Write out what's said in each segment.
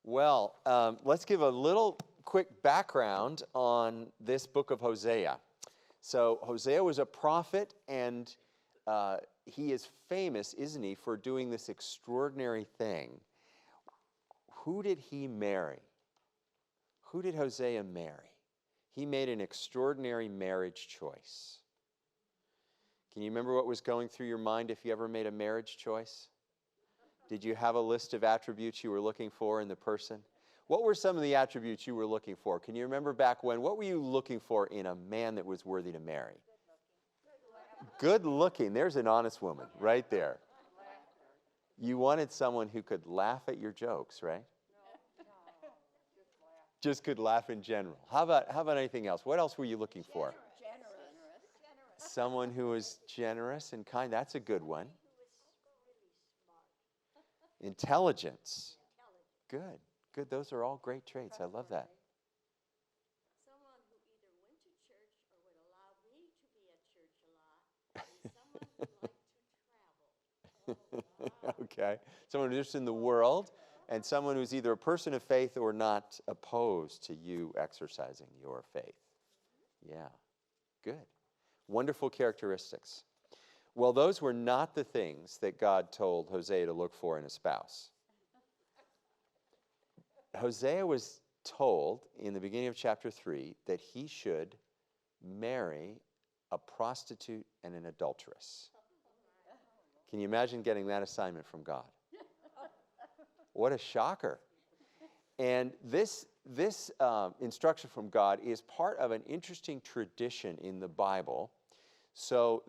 Well, let's give a little quick background on this book of Hosea. So Hosea was a prophet, and he is famous, isn't he, for doing this extraordinary thing. Who did he marry? Who did Hosea marry? He made an extraordinary marriage choice. Can you remember what was going through your mind if you ever made a marriage choice? Did you have a list of attributes you were looking for in the person? What were some of the attributes you were looking for? Can you remember back when? What were you looking for in a man that was worthy to marry? Good looking. There's an honest woman right there. You wanted someone who could laugh at your jokes, right? Just could laugh in general. How about anything else? What else were you looking for? Generous. Someone who was generous and kind. That's a good one. Intelligence. Good. Good. Those are all great traits. I love that. Someone who either went to church or would allow me to be at church a lot. And someone who liked to travel. Okay. Someone who's just in the world, and someone who's either a person of faith or not opposed to you exercising your faith. Yeah. Good. Wonderful characteristics. Well, those were not the things that God told Hosea to look for in a spouse. Hosea was told in the beginning of chapter 3 that he should marry a prostitute and an adulteress. Can you imagine getting that assignment from God? What a shocker. And this instruction from God is part of an interesting tradition in the Bible. So,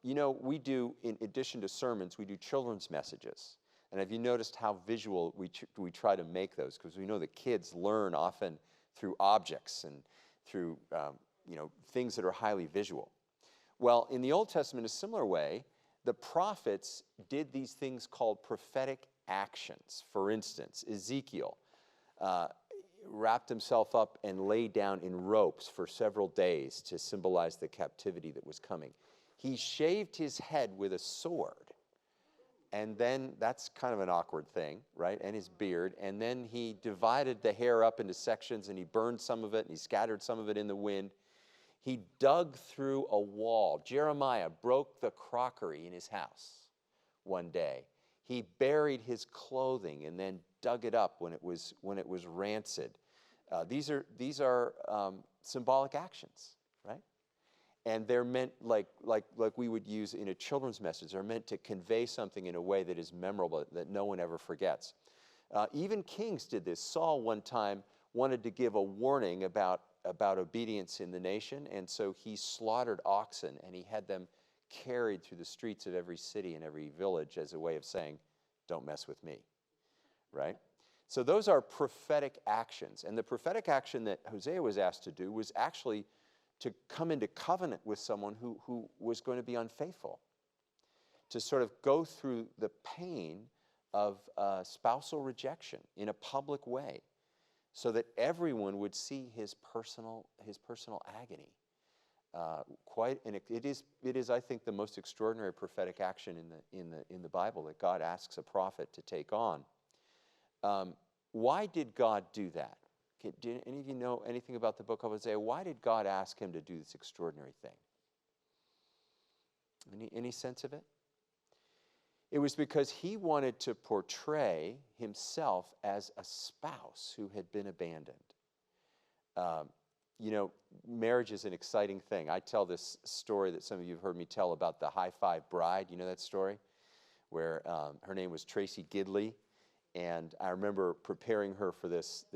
we do, in addition to sermons, we do children's messages. And have you noticed how visual we try to make those? Because we know that kids learn often through objects and through, things that are highly visual. Well, in the Old Testament, in a similar way, the prophets did these things called prophetic actions. For instance, Ezekiel wrapped himself up and laid down in ropes for several days to symbolize the captivity that was coming. He shaved his head with a sword. And then that's kind of an awkward thing, right? And his beard. And then he divided the hair up into sections, and he burned some of it, and he scattered some of it in the wind. He dug through a wall. Jeremiah broke the crockery in his house one day. He buried his clothing and then dug it up when it was rancid. These are symbolic actions, right? And they're meant like we would use in a children's message. They're meant to convey something in a way that is memorable, that no one ever forgets. Even kings did this. Saul one time wanted to give a warning about obedience in the nation, and so he slaughtered oxen, and he had them carried through the streets of every city and every village as a way of saying, don't mess with me, right? So those are prophetic actions. And the prophetic action that Hosea was asked to do was actually to come into covenant with someone who was going to be unfaithful, to sort of go through the pain of spousal rejection in a public way so that everyone would see his personal agony. It is, I think, the most extraordinary prophetic action in the Bible that God asks a prophet to take on. Why did God do that? Do any of you know anything about the book of Hosea? Why did God ask him to do this extraordinary thing? Any sense of it? It was because he wanted to portray himself as a spouse who had been abandoned. Marriage is an exciting thing. I tell this story that some of you have heard me tell about the high five bride. You know that story? Where her name was Tracy Gidley. And I remember preparing her for this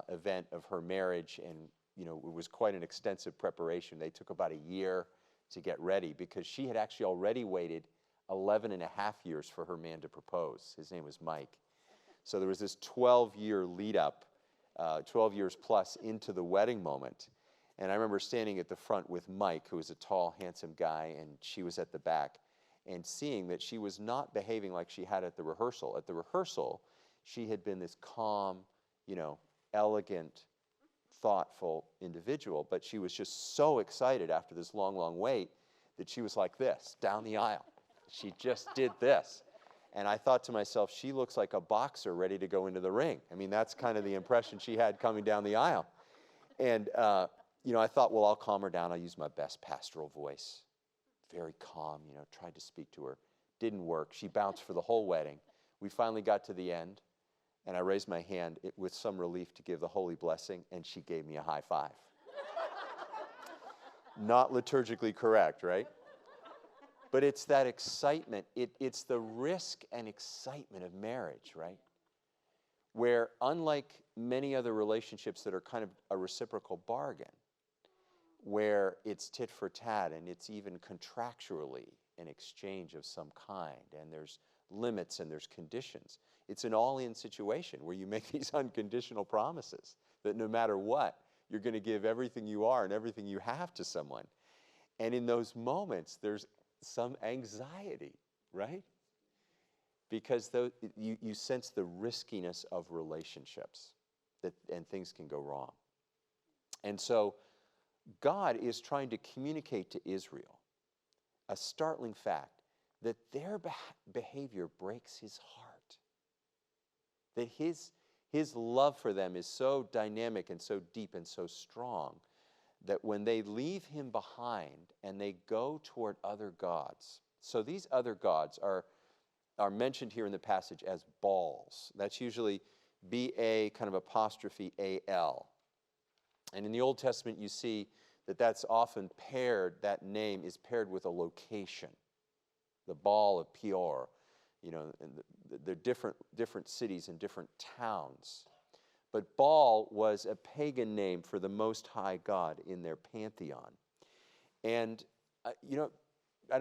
event of her marriage, and it was quite an extensive preparation. They took about a year to get ready because she had actually already waited 11 and a half years for her man to propose. His name was Mike. So there was this 12-year lead up, 12 years plus into the wedding moment. And I remember standing at the front with Mike, who was a tall, handsome guy, and she was at the back, and seeing that she was not behaving like she had at the rehearsal. At the rehearsal, she had been this calm, elegant, thoughtful individual, but she was just so excited after this long, long wait that she was like this, down the aisle. She just did this. And I thought to myself, she looks like a boxer ready to go into the ring. I mean, that's kind of the impression she had coming down the aisle. And, I thought, well, I'll calm her down. I'll use my best pastoral voice. Very calm, tried to speak to her. Didn't work. She bounced for the whole wedding. We finally got to the end, and I raised my hand with some relief to give the holy blessing, and she gave me a high five. Not liturgically correct, right? But it's that excitement. It's the risk and excitement of marriage, right? Where unlike many other relationships that are kind of a reciprocal bargain, where it's tit for tat and it's even contractually an exchange of some kind, and there's limits and there's conditions. It's an all-in situation where you make these unconditional promises that no matter what, you're going to give everything you are and everything you have to someone. And in those moments, there's some anxiety, right? Because you sense the riskiness of relationships, and things can go wrong. And so God is trying to communicate to Israel a startling fact that their behavior breaks his heart. That his love for them is so dynamic and so deep and so strong that when they leave him behind and they go toward other gods, so these other gods are mentioned here in the passage as Baals. That's usually B-A kind of apostrophe A-L. And in the Old Testament, you see that's often paired, that name is paired with a location. The Baal of Peor, and they're different cities and different towns. But Baal was a pagan name for the Most High God in their pantheon. And, I don't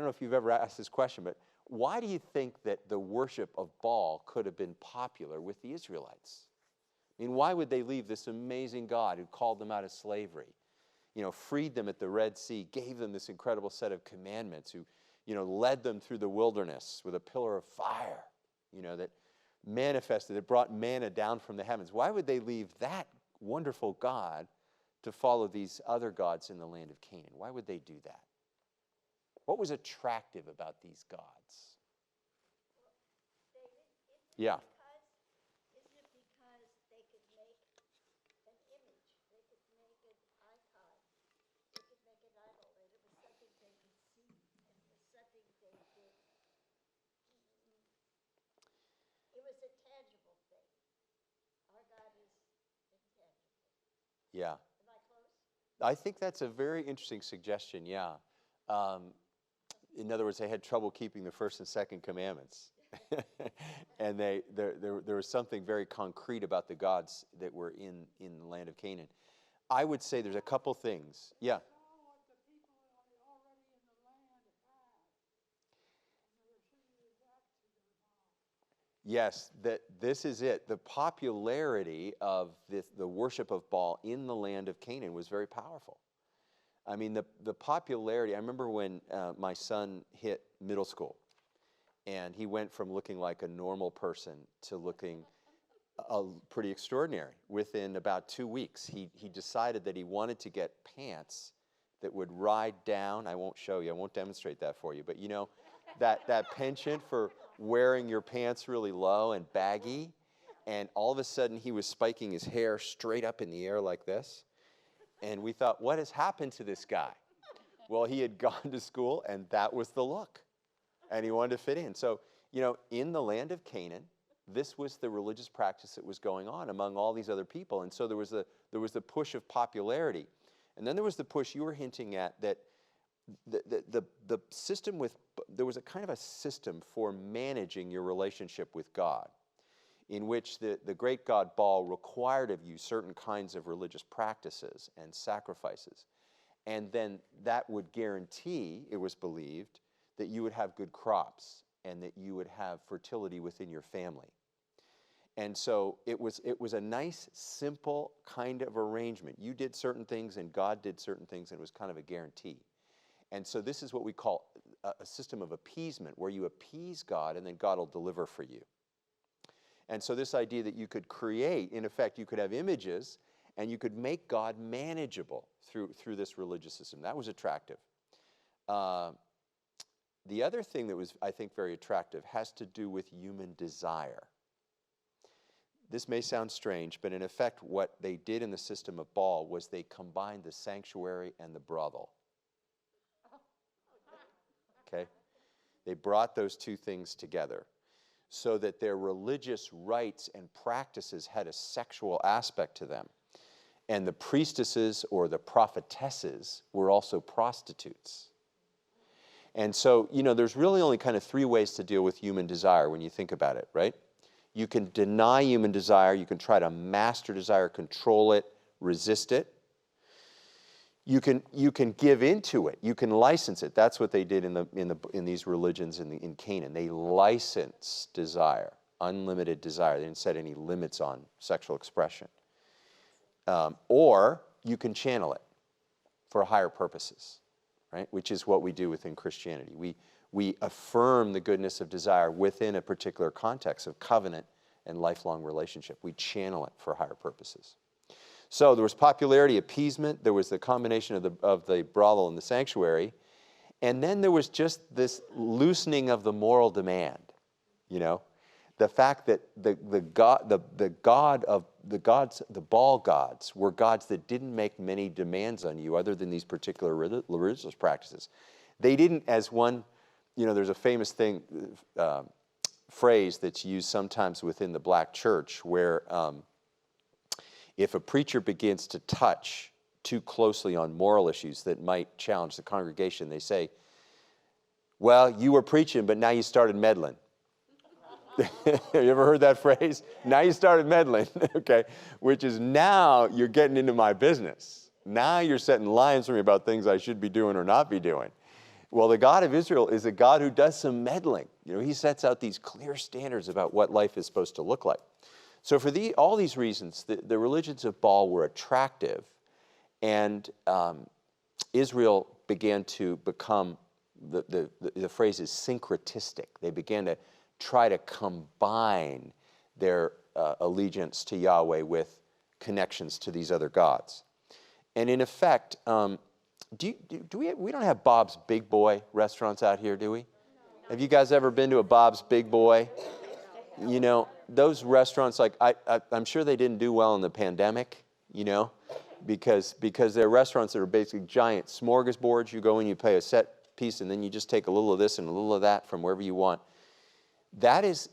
know if you've ever asked this question, but why do you think that the worship of Baal could have been popular with the Israelites? I mean, why would they leave this amazing God who called them out of slavery, freed them at the Red Sea, gave them this incredible set of commandments, who, led them through the wilderness with a pillar of fire, that manifested, that brought manna down from the heavens? Why would they leave that wonderful God to follow these other gods in the land of Canaan? Why would they do that? What was attractive about these gods? Yeah. Isn't it because they could make an image? They could make an icon. They could make an idol. And it was something they could see. And it was something they did. It was a tangible thing. Our God is intangible. Yeah. Am I close? I think that's a very interesting suggestion, yeah. In other words, they had trouble keeping the first and second commandments. And there was something very concrete about the gods that were in the land of Canaan. I would say there's a couple things. Yeah. Yes, this is it. The popularity of the worship of Baal in the land of Canaan was very powerful. I mean, the popularity, I remember when my son hit middle school, and he went from looking like a normal person to looking pretty extraordinary. Within about 2 weeks, he decided that he wanted to get pants that would ride down. I won't show you, I won't demonstrate that for you, but that penchant for wearing your pants really low and baggy, and all of a sudden he was spiking his hair straight up in the air like this. And we thought, what has happened to this guy? Well, he had gone to school, and that was the look. And he wanted to fit in. So, in the land of Canaan, this was the religious practice that was going on among all these other people. And so there was the push of popularity. And then there was the push you were hinting at, that the system there was a kind of a system for managing your relationship with God, in which the great god Baal required of you certain kinds of religious practices and sacrifices. And then that would guarantee, it was believed, that you would have good crops and that you would have fertility within your family. And so it was a nice, simple kind of arrangement. You did certain things and God did certain things, and it was kind of a guarantee. And so this is what we call a system of appeasement, where you appease God and then God will deliver for you. And so this idea that you could create, in effect, you could have images and you could make God manageable through this religious system. That was attractive. The other thing that was, I think, very attractive has to do with human desire. This may sound strange, but in effect, what they did in the system of Baal was they combined the sanctuary and the brothel. Okay? They brought those two things together so that their religious rites and practices had a sexual aspect to them. And the priestesses or the prophetesses were also prostitutes. And so, there's really only kind of three ways to deal with human desire when you think about it, right? You can deny human desire. You can try to master desire, control it, resist it. You can give into it. You can license it. That's what they did in these religions in Canaan. They licensed desire, unlimited desire. They didn't set any limits on sexual expression. Or you can channel it for higher purposes, right? Which is what we do within Christianity. We affirm the goodness of desire within a particular context of covenant and lifelong relationship. We channel it for higher purposes. So there was popularity, appeasement. There was the combination of the brothel and the sanctuary. And then there was just this loosening of the moral demand, The fact that the Baal gods were gods that didn't make many demands on you other than these particular religious practices. They didn't, as one, there's a famous phrase that's used sometimes within the black church where if a preacher begins to touch too closely on moral issues that might challenge the congregation, they say, well, you were preaching, but now you started meddling. Have you ever heard that phrase? Now you started meddling, okay? Which is now you're getting into my business. Now you're setting lines for me about things I should be doing or not be doing. Well, the God of Israel is a God who does some meddling. He sets out these clear standards about what life is supposed to look like. So for all these reasons, the religions of Baal were attractive, and Israel began to become, the phrase is syncretistic. They began to try to combine their allegiance to Yahweh with connections to these other gods. And in effect, we don't have Bob's Big Boy restaurants out here, do we? No. Have you guys ever been to a Bob's Big Boy? Those restaurants, I'm sure they didn't do well in the pandemic, because they're restaurants that are basically giant smorgasbords. You go in, you pay a set piece, and then you just take a little of this and a little of that from wherever you want. That has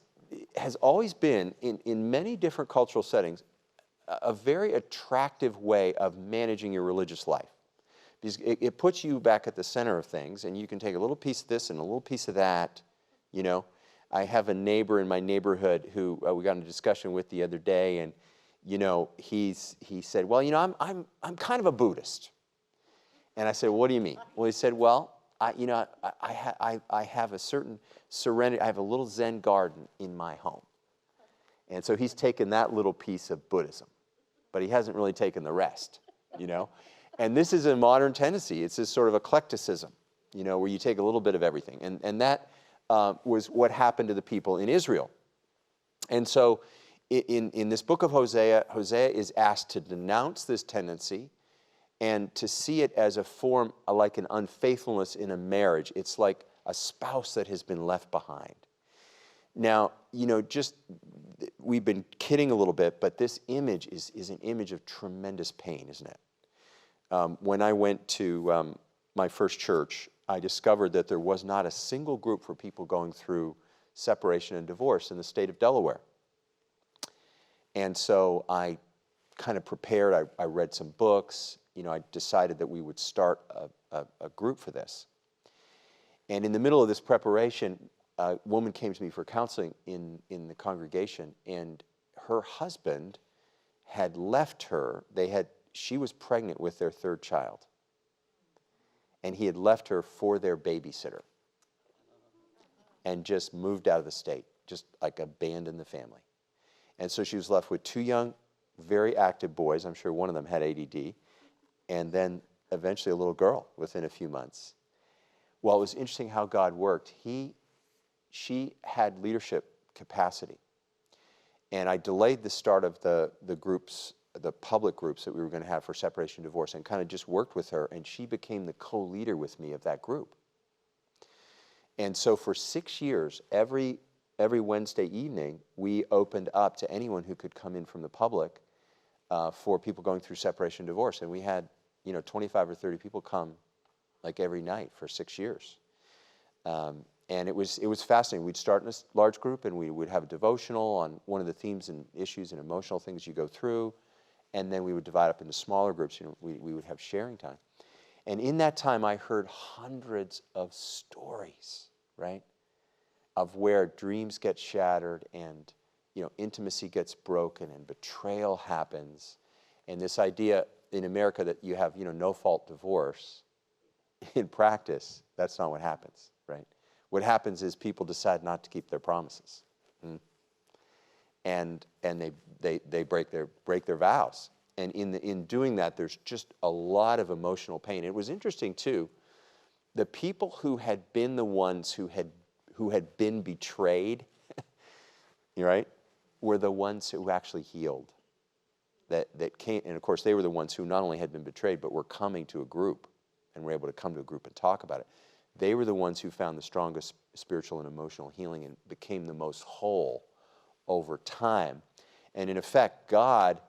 always been, in many different cultural settings, a very attractive way of managing your religious life. Because it puts you back at the center of things, and you can take a little piece of this and a little piece of that, I have a neighbor in my neighborhood who we got in a discussion with the other day, and he said, well, I'm kind of a Buddhist. And I said, well, what do you mean? Well, he said, well, I have a certain serenity. I have a little Zen garden in my home. And so he's taken that little piece of Buddhism, but he hasn't really taken the rest, And this is a modern tendency. It's this sort of eclecticism, where you take a little bit of everything. And that was what happened to the people in Israel. And so in this book of Hosea, Hosea is asked to denounce this tendency and to see it as a form like an unfaithfulness in a marriage. It's like a spouse that has been left behind. Now, we've been kidding a little bit, but this image is an image of tremendous pain, isn't it? When I went to my first church, I discovered that there was not a single group for people going through separation and divorce in the state of Delaware. And so I kind of prepared. I read some books. I decided that we would start a group for this. And in the middle of this preparation, a woman came to me for counseling in the congregation, and her husband had left her. She was pregnant with their third child. And he had left her for their babysitter and just moved out of the state, just like abandoned the family. And so she was left with two young, very active boys. I'm sure one of them had ADD. And then eventually a little girl within a few months. Well, it was interesting how God worked. She had leadership capacity. And I delayed the start of the groups, the public groups that we were going to have for separation and divorce, and kind of just worked with her, and she became the co-leader with me of that group. And so for 6 years, every Wednesday evening, we opened up to anyone who could come in from the public for people going through separation and divorce. And we had, 25 or 30 people come like every night for 6 years. And it was fascinating. We'd start in a large group, and we would have a devotional on one of the themes and issues and emotional things you go through. And then we would divide up into smaller groups. We would have sharing time. And in that time, I heard hundreds of stories, right, of where dreams get shattered and, intimacy gets broken and betrayal happens. And this idea in America that you have, no-fault divorce, in practice, that's not what happens, right? What happens is people decide not to keep their promises. And they break their vows. And in doing that, there's just a lot of emotional pain. It was interesting too. The people who had been the ones who had been betrayed, right, were the ones who actually healed. That came, and of course they were the ones who not only had been betrayed, but were coming to a group and were able to come to a group and talk about it. They were the ones who found the strongest spiritual and emotional healing and became the most whole over time. And in effect, God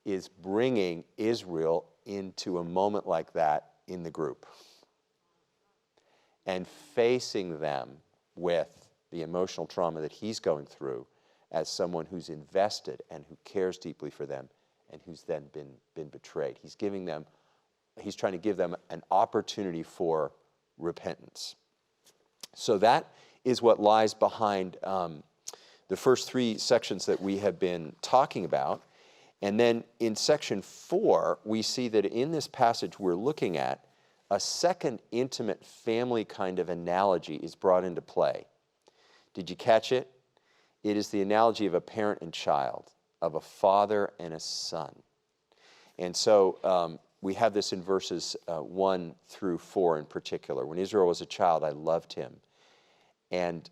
is bringing Israel into a moment like that in the group and facing them with the emotional trauma that he's going through as someone who's invested and who cares deeply for them and who's then been betrayed. He's trying to give them an opportunity for repentance. So that is what lies behind the first 3 sections that we have been talking about. And then in section 4, we see that in this passage we're looking at, a second intimate family kind of analogy is brought into play. Did you catch it? It is the analogy of a parent and child, of a father and a son. And so we have this in verses 1 through 4 in particular. When Israel was a child, I loved him. And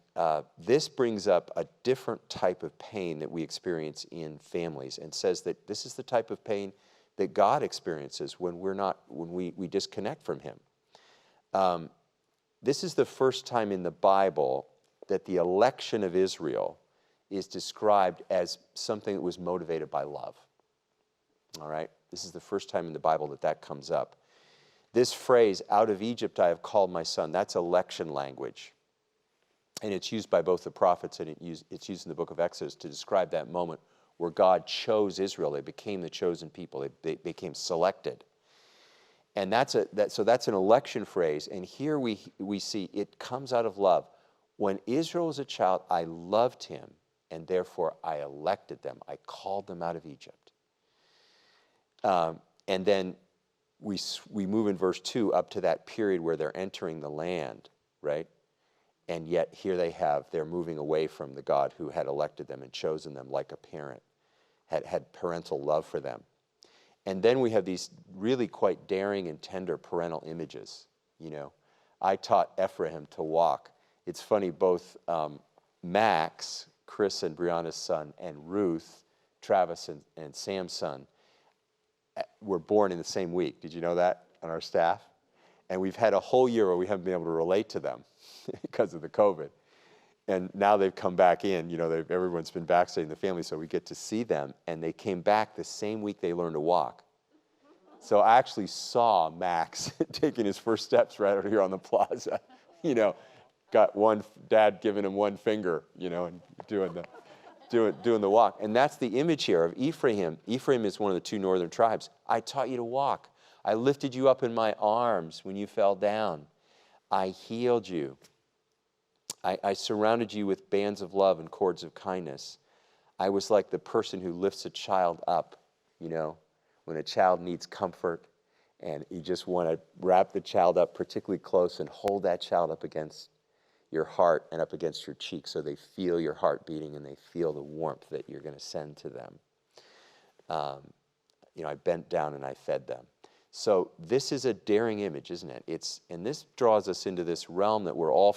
this brings up a different type of pain that we experience in families, and says that this is the type of pain that God experiences when we disconnect from him. This is the first time in the Bible that the election of Israel is described as something that was motivated by love. All right? This is the first time in the Bible that comes up. This phrase, out of Egypt I have called my son, that's election language. And it's used by both the prophets and it's used in the book of Exodus to describe that moment where God chose Israel. They became the chosen people. They became selected. And so that's an election phrase. And here we see it comes out of love. When Israel was a child, I loved him, and therefore I elected them. I called them out of Egypt. And then we move in verse 2 up to that period where they're entering the land, right? And yet here they're moving away from the God who had elected them and chosen them like a parent, had parental love for them. And then we have these really quite daring and tender parental images. I taught Ephraim to walk. It's funny, both Max, Chris and Brianna's son, and Ruth, Travis and Sam's son, were born in the same week. Did you know that on our staff? And we've had a whole year where we haven't been able to relate to them because of the COVID. And now they've come back in. Everyone's been vaccinated in the family, so we get to see them. And they came back the same week they learned to walk. So I actually saw Max taking his first steps right over here on the plaza. Got one dad giving him one finger, and doing the walk. And that's the image here of Ephraim. Ephraim is one of the 2 northern tribes. I taught you to walk. I lifted you up in my arms when you fell down. I healed you. I surrounded you with bands of love and cords of kindness. I was like the person who lifts a child up, when a child needs comfort and you just want to wrap the child up particularly close and hold that child up against your heart and up against your cheek so they feel your heart beating and they feel the warmth that you're going to send to them. I bent down and I fed them. So this is a daring image, isn't it? And this draws us into this realm that we're all,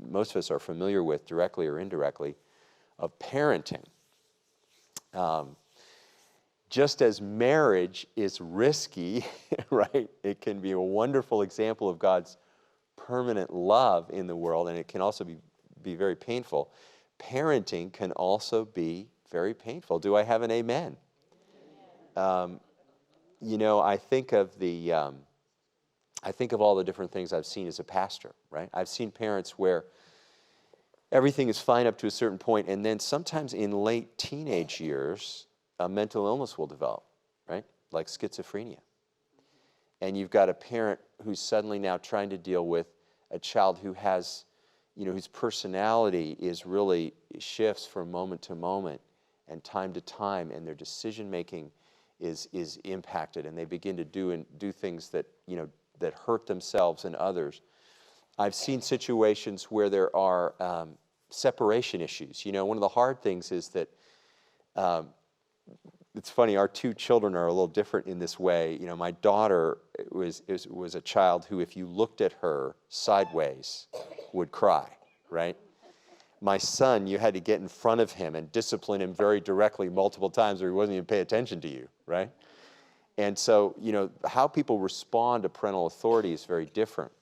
most of us are familiar with, directly or indirectly, of parenting. Just as marriage is risky, right? It can be a wonderful example of God's permanent love in the world, and it can also be very painful. Parenting can also be very painful. Do I have an amen? I think of all the different things I've seen as a pastor, right? I've seen parents where everything is fine up to a certain point, and then sometimes in late teenage years, a mental illness will develop, right? Like schizophrenia. And you've got a parent who's suddenly now trying to deal with a child who has, whose personality is really shifts from moment to moment and time to time, and their decision making is impacted, and they begin to do things that that hurt themselves and others. I've seen situations where there are separation issues. One of the hard things is that it's funny. Our two children are a little different in this way. My daughter was a child who, if you looked at her sideways, would cry. Right. My son, you had to get in front of him and discipline him very directly multiple times, or he wasn't even pay attention to you. Right. And so, how people respond to parental authority is very different.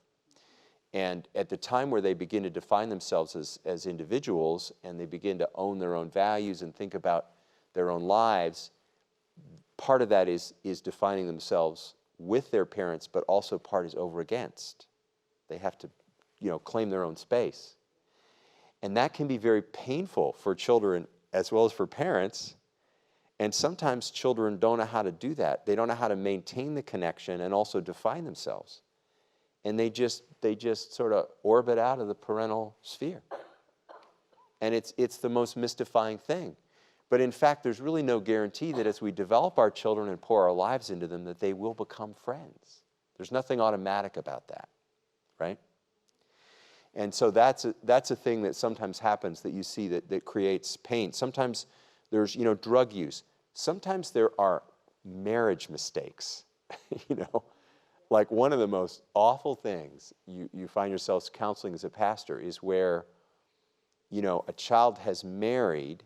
And at the time where they begin to define themselves as individuals, and they begin to own their own values and think about their own lives, part of that is defining themselves with their parents, but also part is over against. They have to, claim their own space. And that can be very painful for children as well as for parents. And sometimes children don't know how to do that. They don't know how to maintain the connection and also define themselves. And they just sort of orbit out of the parental sphere. And it's the most mystifying thing. But in fact, there's really no guarantee that as we develop our children and pour our lives into them, that they will become friends. There's nothing automatic about that, right? And so that's a thing that sometimes happens that you see that creates pain. Sometimes there's, drug use. Sometimes there are marriage mistakes, Like one of the most awful things you find yourselves counseling as a pastor is where, a child has married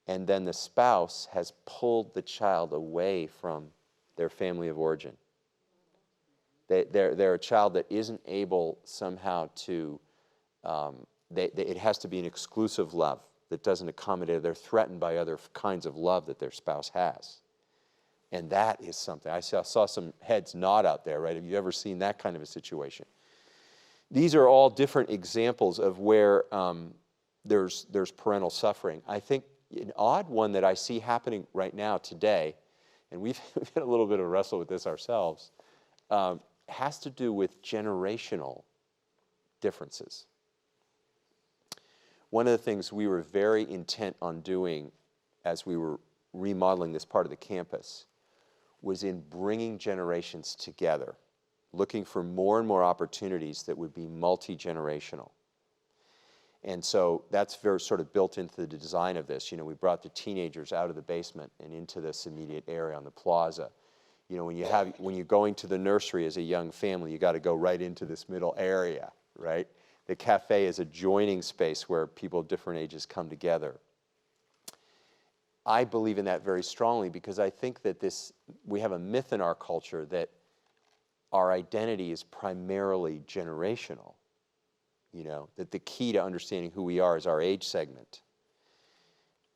and then the spouse has pulled the child away from their family of origin. They're a child that isn't able somehow to, it has to be an exclusive love that doesn't accommodate. They're threatened by other kinds of love that their spouse has. And that is something. I saw some heads nod out there, right? Have you ever seen that kind of a situation? These are all different examples of where there's parental suffering. I think an odd one that I see happening right now today, and we've had a little bit of a wrestle with this ourselves, has to do with generational differences. One of the things we were very intent on doing as we were remodeling this part of the campus was in bringing generations together, looking for more and more opportunities that would be multi-generational. And so that's very sort of built into the design of this. We brought the teenagers out of the basement and into this immediate area on the plaza. When you're going to the nursery as a young family, you got to go right into this middle area, right? The cafe is a joining space where people of different ages come together. I believe in that very strongly because I think that we have a myth in our culture that our identity is primarily generational. That the key to understanding who we are is our age segment.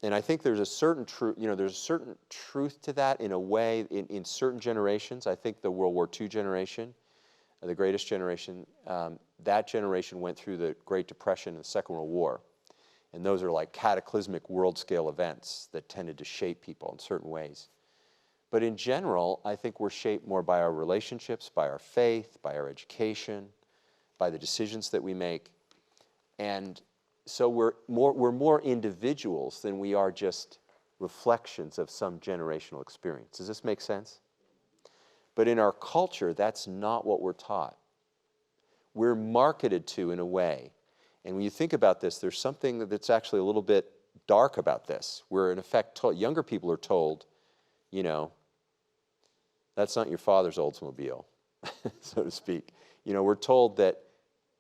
And I think there's a certain truth, there's a certain truth to that in a way in certain generations. I think the World War II generation, the greatest generation, that generation went through the Great Depression and the Second World War. And those are like cataclysmic world-scale events that tended to shape people in certain ways. But in general, I think we're shaped more by our relationships, by our faith, by our education, by the decisions that we make. And so we're more individuals than we are just reflections of some generational experience. Does this make sense? But in our culture, that's not what we're taught. We're marketed to in a way. And when you think about this, there's something that's actually a little bit dark about this. We're in effect told, younger people are told, that's not your father's Oldsmobile, so to speak. We're told that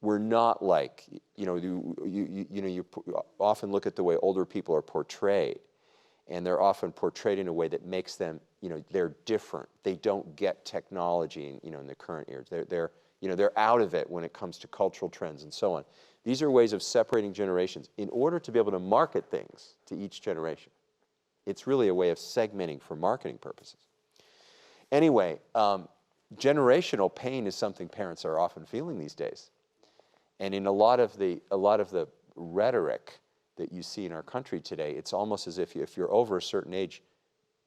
we're not like, you often look at the way older people are portrayed, and they're often portrayed in a way that makes them, they're different. They don't get technology, in the current years. They're They're out of it when it comes to cultural trends and so on. These are ways of separating generations in order to be able to market things to each generation. It's really a way of segmenting for marketing purposes. Anyway, generational pain is something parents are often feeling these days. And in a lot of the rhetoric that you see in our country today, it's almost as if you're over a certain age,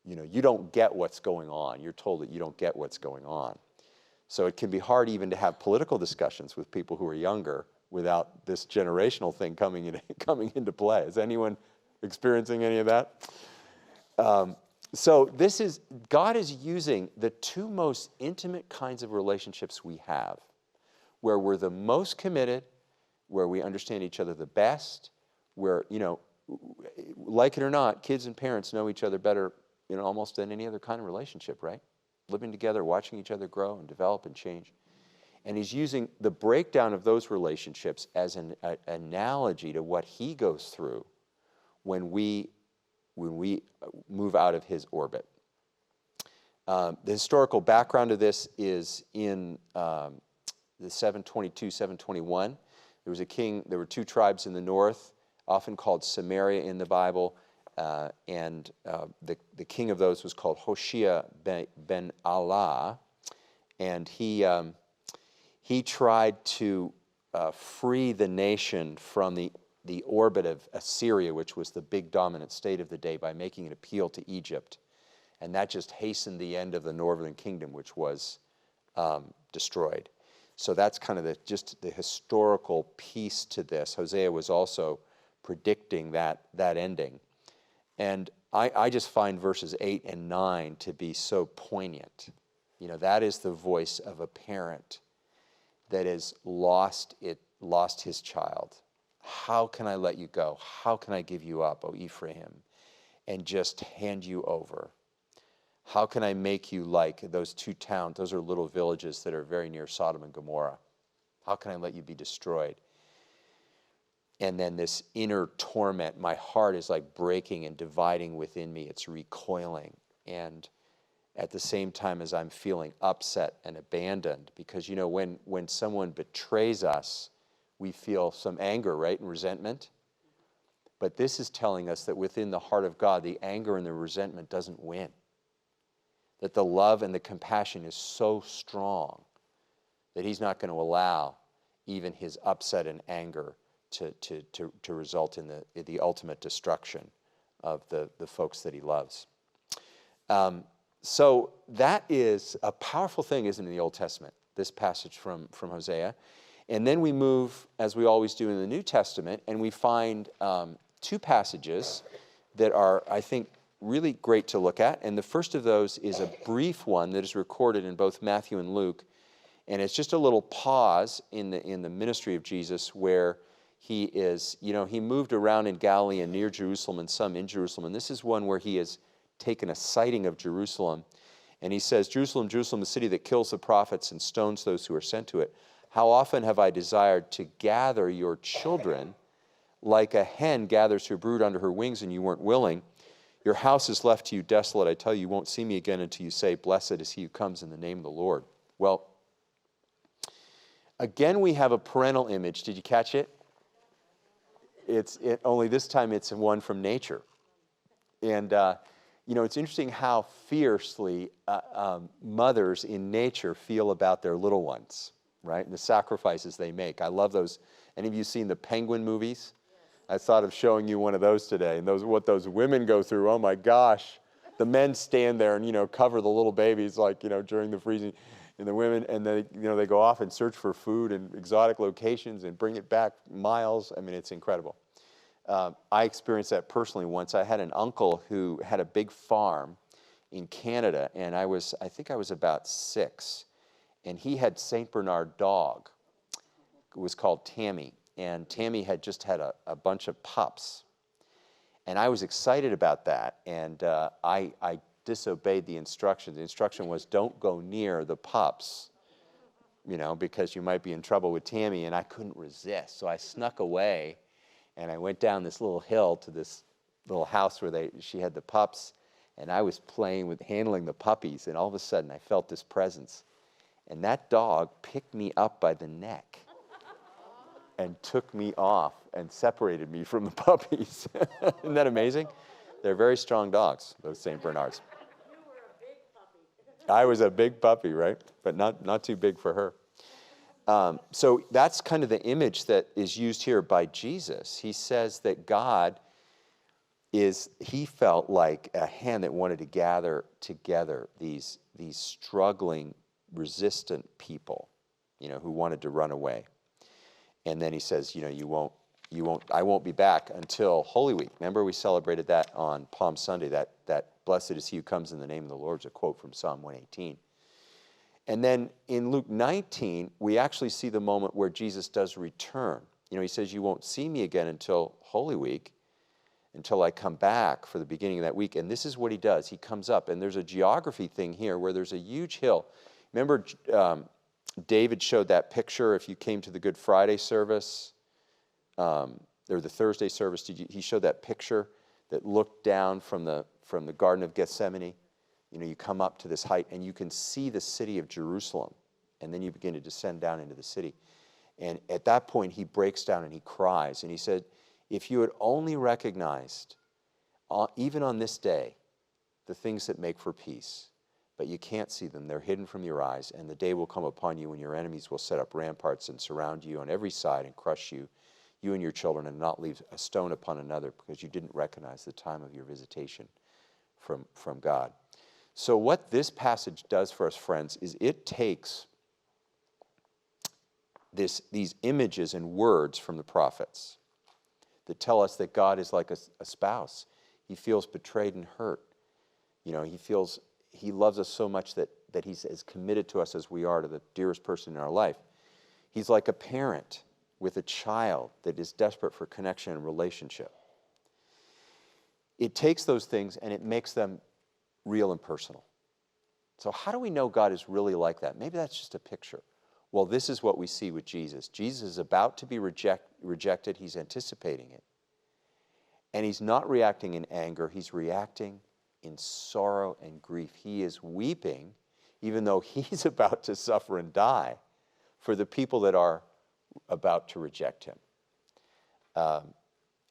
you don't get what's going on. You're told that you don't get what's going on. So it can be hard even to have political discussions with people who are younger without this generational thing coming into play. Is anyone experiencing any of that? So God is using the two most intimate kinds of relationships we have, where we're the most committed, where we understand each other the best, where, like it or not, kids and parents know each other better, almost than any other kind of relationship, right? Living together, watching each other grow and develop and change. And he's using the breakdown of those relationships as an analogy to what he goes through when we move out of his orbit. The historical background of this is in the 722, 721. There was a king, there were two tribes in the north, often called Samaria in the Bible, and the king of those was called Hosea ben Allah, and he tried to free the nation from the orbit of Assyria, which was the big dominant state of the day, by making an appeal to Egypt. And that just hastened the end of the northern kingdom, which was destroyed. So that's kind of just the historical piece to this. Hosea was also predicting that ending. And I just find verses 8 and 9 to be so poignant. That is the voice of a parent that has lost his child. How can I let you go? How can I give you up, O Ephraim, and just hand you over? How can I make you like those two towns? Those are little villages that are very near Sodom and Gomorrah. How can I let you be destroyed? And then this inner torment, my heart is like breaking and dividing within me. It's recoiling. And at the same time as I'm feeling upset and abandoned, because, when someone betrays us, we feel some anger, right, and resentment. But this is telling us that within the heart of God, the anger and the resentment doesn't win. That the love and the compassion is so strong that he's not going to allow even his upset and anger to result in the ultimate destruction of the folks that he loves. So that is a powerful thing, isn't it, in the Old Testament, this passage from Hosea. And then we move, as we always do in the New Testament, and we find two passages that are, I think, really great to look at. And the first of those is a brief one that is recorded in both Matthew and Luke. And it's just a little pause in the ministry of Jesus where he is, he moved around in Galilee and near Jerusalem and some in Jerusalem. And this is one where he has taken a sighting of Jerusalem. And he says, Jerusalem, Jerusalem, the city that kills the prophets and stones those who are sent to it. How often have I desired to gather your children like a hen gathers her brood under her wings, and you weren't willing. Your house is left to you desolate. I tell you, you won't see me again until you say, blessed is he who comes in the name of the Lord. Well, again, we have a parental image. Did you catch it? Only this time it's one from nature. And, it's interesting how fiercely mothers in nature feel about their little ones, right? And the sacrifices they make. I love those. Any of you seen the Penguin movies? I thought of showing you one of those today. And what those women go through, oh my gosh. The men stand there and, cover the little babies like, during the freezing. And the women, and they go off and search for food in exotic locations and bring it back miles. I mean, it's incredible. I experienced that personally once. I had an uncle who had a big farm in Canada, and I think I was about 6. And he had St. Bernard dog. It was called Tammy. And Tammy had just had a bunch of pups. And I was excited about that. And I disobeyed the instruction. The instruction was, don't go near the pups, because you might be in trouble with Tammy. And I couldn't resist. So I snuck away. And I went down this little hill to this little house where she had the pups. And I was handling the puppies. And all of a sudden, I felt this presence. And that dog picked me up by the neck and took me off and separated me from the puppies. Isn't that amazing? They're very strong dogs, those St. Bernards. You were a big puppy. I was a big puppy, right? But not too big for her. So that's kind of the image that is used here by Jesus. He says that God he felt like a hand that wanted to gather together these struggling, resistant people, who wanted to run away. And then he says, I won't be back until Holy Week. Remember, we celebrated that on Palm Sunday, that blessed is he who comes in the name of the Lord is a quote from Psalm 118. And then in Luke 19, we actually see the moment where Jesus does return. He says, you won't see me again until Holy Week, until I come back for the beginning of that week. And this is what he does. He comes up, and there's a geography thing here where there's a huge hill. Remember, David showed that picture if you came to the Good Friday service, or the Thursday service. He showed that picture that looked down from the Garden of Gethsemane. You come up to this height, and you can see the city of Jerusalem, and then you begin to descend down into the city. And at that point, he breaks down and he cries, and he said, if you had only recognized, even on this day, the things that make for peace, but you can't see them, they're hidden from your eyes, and the day will come upon you when your enemies will set up ramparts and surround you on every side and crush you and your children, and not leave a stone upon another, because you didn't recognize the time of your visitation from God. So what this passage does for us, friends, is it takes these images and words from the prophets that tell us that God is like a spouse. He feels betrayed and hurt. He loves us so much that he's as committed to us as we are to the dearest person in our life. He's like a parent with a child that is desperate for connection and relationship. It takes those things and it makes them real and personal. So how do we know God is really like that? Maybe that's just a picture. Well, this is what we see with Jesus. Jesus is about to be rejected. He's anticipating it. And he's not reacting in anger. He's reacting in sorrow and grief. He is weeping, even though he's about to suffer and die, for the people that are about to reject him.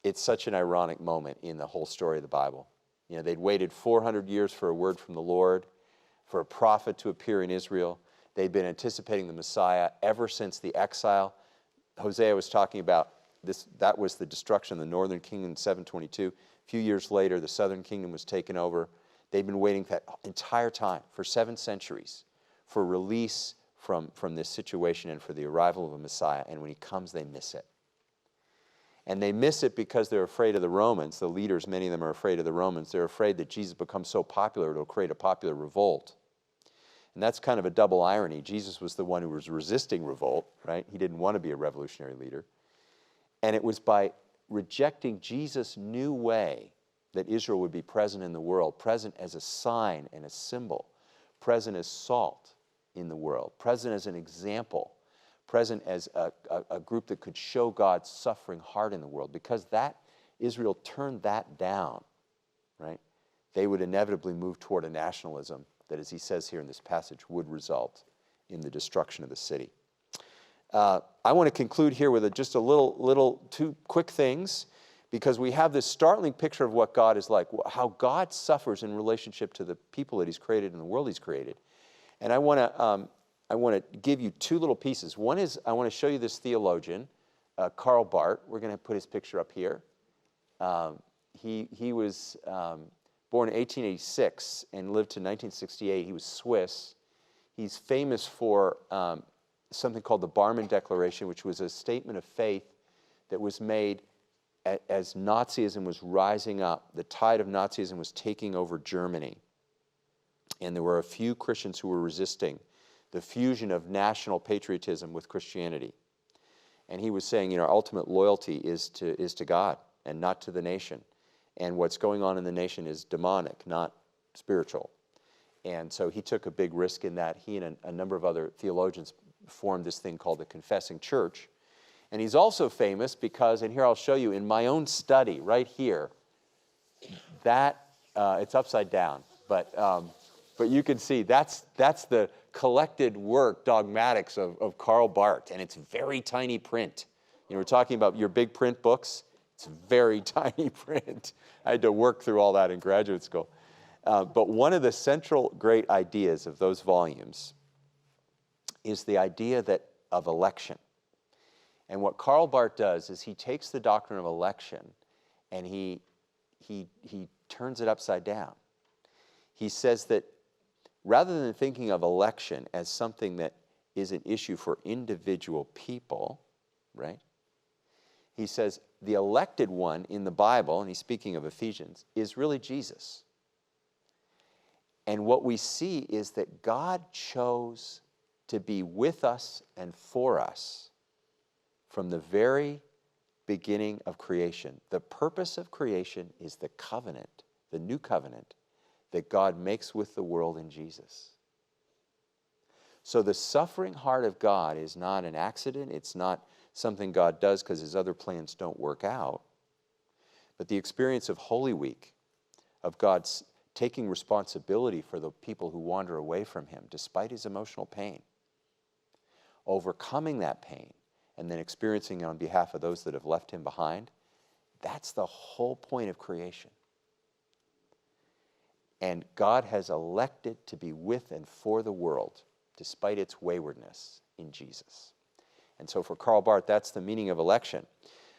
It's such an ironic moment in the whole story of the Bible. They'd waited 400 years for a word from the Lord, for a prophet to appear in Israel. They'd been anticipating the Messiah ever since the exile. Hosea was talking about this. That was the destruction of the northern kingdom in 722. A few years later, the southern kingdom was taken over. They'd been waiting that entire time, for 7 centuries, for release from this situation and for the arrival of a Messiah. And when he comes, they miss it. And they miss it because they're afraid of the Romans. The leaders, many of them are afraid of the Romans. They're afraid that Jesus becomes so popular, it'll create a popular revolt. And that's kind of a double irony. Jesus was the one who was resisting revolt, right? He didn't want to be a revolutionary leader. And it was by rejecting Jesus' new way that Israel would be present in the world, present as a sign and a symbol, present as salt in the world, present as an example, present as a group that could show God's suffering heart in the world. Because Israel turned that down, right? They would inevitably move toward a nationalism that, as he says here in this passage, would result in the destruction of the city. I want to conclude here with just a little 2 quick things, because we have this startling picture of what God is like, how God suffers in relationship to the people that he's created and the world he's created. And I want to give you 2 little pieces. One is I want to show you this theologian, Karl Bart. We're going to put his picture up here. He was born in 1886 and lived to 1968. He was Swiss. He's famous for something called the Barmen Declaration, which was a statement of faith that was made as Nazism was rising up. The tide of Nazism was taking over Germany. And there were a few Christians who were resisting the fusion of national patriotism with Christianity. And he was saying, our ultimate loyalty is to God and not to the nation. And what's going on in the nation is demonic, not spiritual. And so he took a big risk in that. He and a number of other theologians formed this thing called the Confessing Church. And he's also famous because, and here I'll show you in my own study right here, that it's upside down, but you can see that's the collected work, Dogmatics, of Karl Bart, and it's very tiny print. We're talking about your big print books. It's very tiny print. I had to work through all that in graduate school. But one of the central great ideas of those volumes is the idea of election. And what Karl Barth does is he takes the doctrine of election and he turns it upside down. He says that rather than thinking of election as something that is an issue for individual people, right? He says the elected one in the Bible, and he's speaking of Ephesians, is really Jesus. And what we see is that God chose to be with us and for us from the very beginning of creation. The purpose of creation is the covenant, the new covenant that God makes with the world in Jesus. So the suffering heart of God is not an accident. It's not something God does because his other plans don't work out. But the experience of Holy Week, of God's taking responsibility for the people who wander away from him, despite his emotional pain, overcoming that pain, and then experiencing it on behalf of those that have left him behind, that's the whole point of creation. And God has elected to be with and for the world, despite its waywardness, in Jesus. And so for Karl Barth, that's the meaning of election.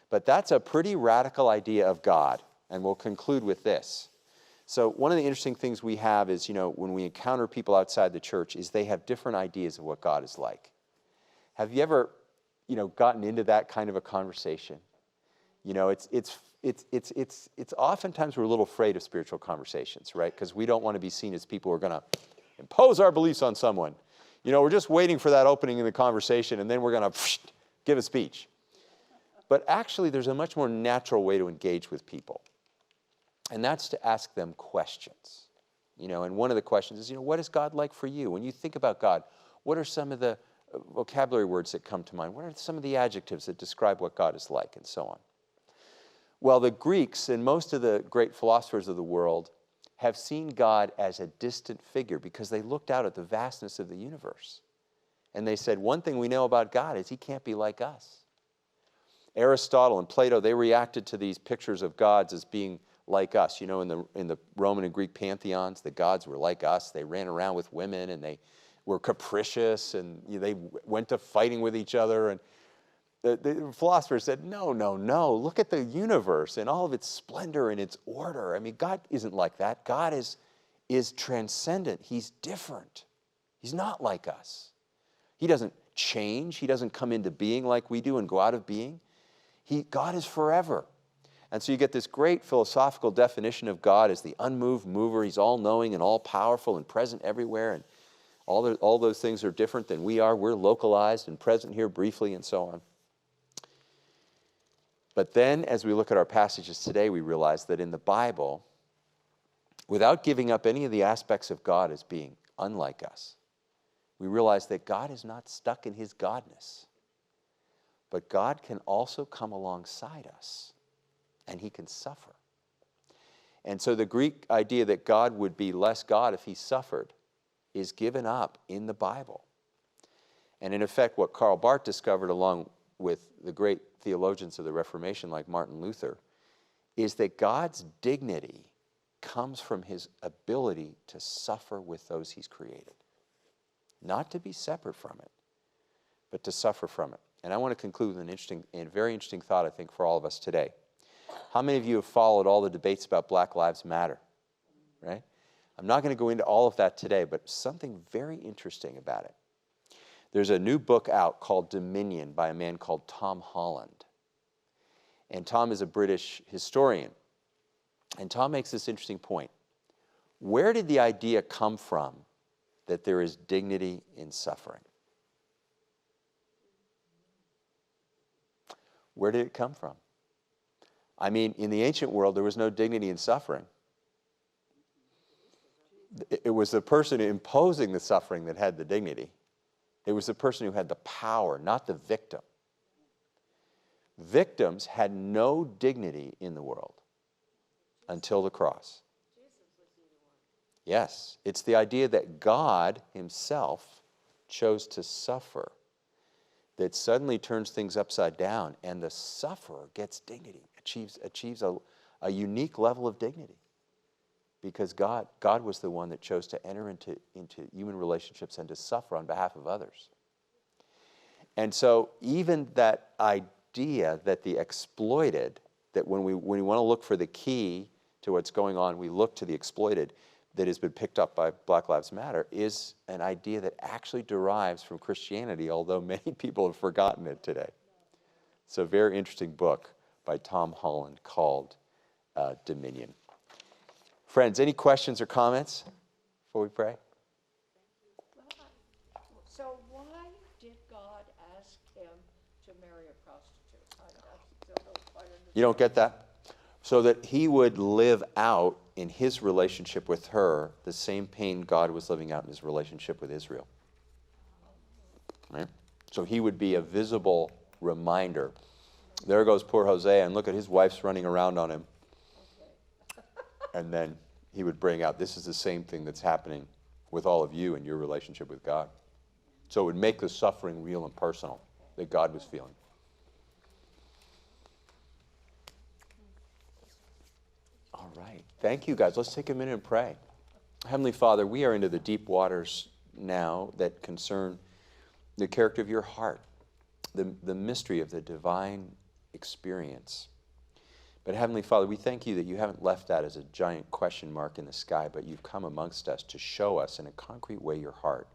But that's a pretty radical idea of God, and we'll conclude with this. So one of the interesting things we have is, when we encounter people outside the church, is they have different ideas of what God is like. Have you ever, gotten into that kind of a conversation? It's oftentimes we're a little afraid of spiritual conversations, right? Because we don't want to be seen as people who are going to impose our beliefs on someone. We're just waiting for that opening in the conversation, and then we're going to give a speech. But actually, there's a much more natural way to engage with people. And that's to ask them questions. And one of the questions is, what is God like for you? When you think about God, what are some of the vocabulary words that come to mind? What are some of the adjectives that describe what God is like, and so on? Well, the Greeks and most of the great philosophers of the world have seen God as a distant figure because they looked out at the vastness of the universe. And they said, one thing we know about God is he can't be like us. Aristotle and Plato, they reacted to these pictures of gods as being like us. In the Roman and Greek pantheons, the gods were like us. They ran around with women, and they were capricious, and they went to fighting with each other. And the philosophers said, no, look at the universe and all of its splendor and its order. I mean, God isn't like that. God is transcendent. He's different. He's not like us. He doesn't change. He doesn't come into being like we do and go out of being. God is forever. And so you get this great philosophical definition of God as the unmoved mover. He's all-knowing and all-powerful and present everywhere, and all those things are different than we are. We're localized and present here briefly and so on. But then, as we look at our passages today, we realize that in the Bible, without giving up any of the aspects of God as being unlike us, we realize that God is not stuck in his godness. But God can also come alongside us, and he can suffer. And so the Greek idea that God would be less God if he suffered is given up in the Bible. And in effect, what Karl Barth discovered along with the great theologians of the Reformation like Martin Luther is that God's dignity comes from his ability to suffer with those he's created. Not to be separate from it, but to suffer from it. And I want to conclude with a very interesting thought, I think, for all of us today. How many of you have followed all the debates about Black Lives Matter? Right? I'm not going to go into all of that today, but something very interesting about it. There's a new book out called Dominion by a man called Tom Holland. And Tom is a British historian. And Tom makes this interesting point. Where did the idea come from that there is dignity in suffering? Where did it come from? I mean, in the ancient world, there was no dignity in suffering. It was the person imposing the suffering that had the dignity. It was the person who had the power, not the victim. Victims had no dignity in the world until the cross. Yes, it's the idea that God himself chose to suffer that suddenly turns things upside down, and the sufferer gets dignity, achieves a unique level of dignity. Because God was the one that chose to enter into human relationships and to suffer on behalf of others. And so even that idea that the exploited, that when we want to look for the key to what's going on, we look to the exploited, that has been picked up by Black Lives Matter, is an idea that actually derives from Christianity, although many people have forgotten it today. It's a very interesting book by Tom Holland called Dominion. Friends, any questions or comments before we pray? So why did God ask him to marry a prostitute? I still don't quite understand. You don't get that? So that he would live out in his relationship with her the same pain God was living out in his relationship with Israel. Right? So he would be a visible reminder. There goes poor Hosea, and look at his wife's running around on him. And then he would bring out, this is the same thing that's happening with all of you in your relationship with God. So it would make the suffering real and personal that God was feeling. All right. Thank you, guys. Let's take a minute and pray. Heavenly Father, we are into the deep waters now that concern the character of your heart, the mystery of the divine experience. But Heavenly Father, we thank you that you haven't left that as a giant question mark in the sky, but you've come amongst us to show us in a concrete way your heart.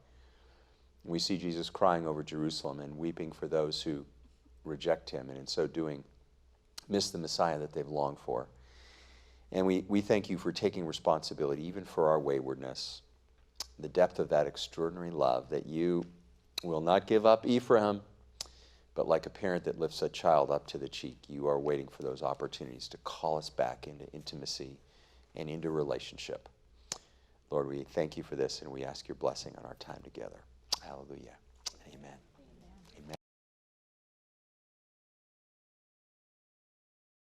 We see Jesus crying over Jerusalem and weeping for those who reject him, and in so doing, miss the Messiah that they've longed for. And we thank you for taking responsibility, even for our waywardness, the depth of that extraordinary love, that you will not give up Ephraim, but like a parent that lifts a child up to the cheek, you are waiting for those opportunities to call us back into intimacy and into relationship. Lord, we thank you for this, and we ask your blessing on our time together. Hallelujah. Amen.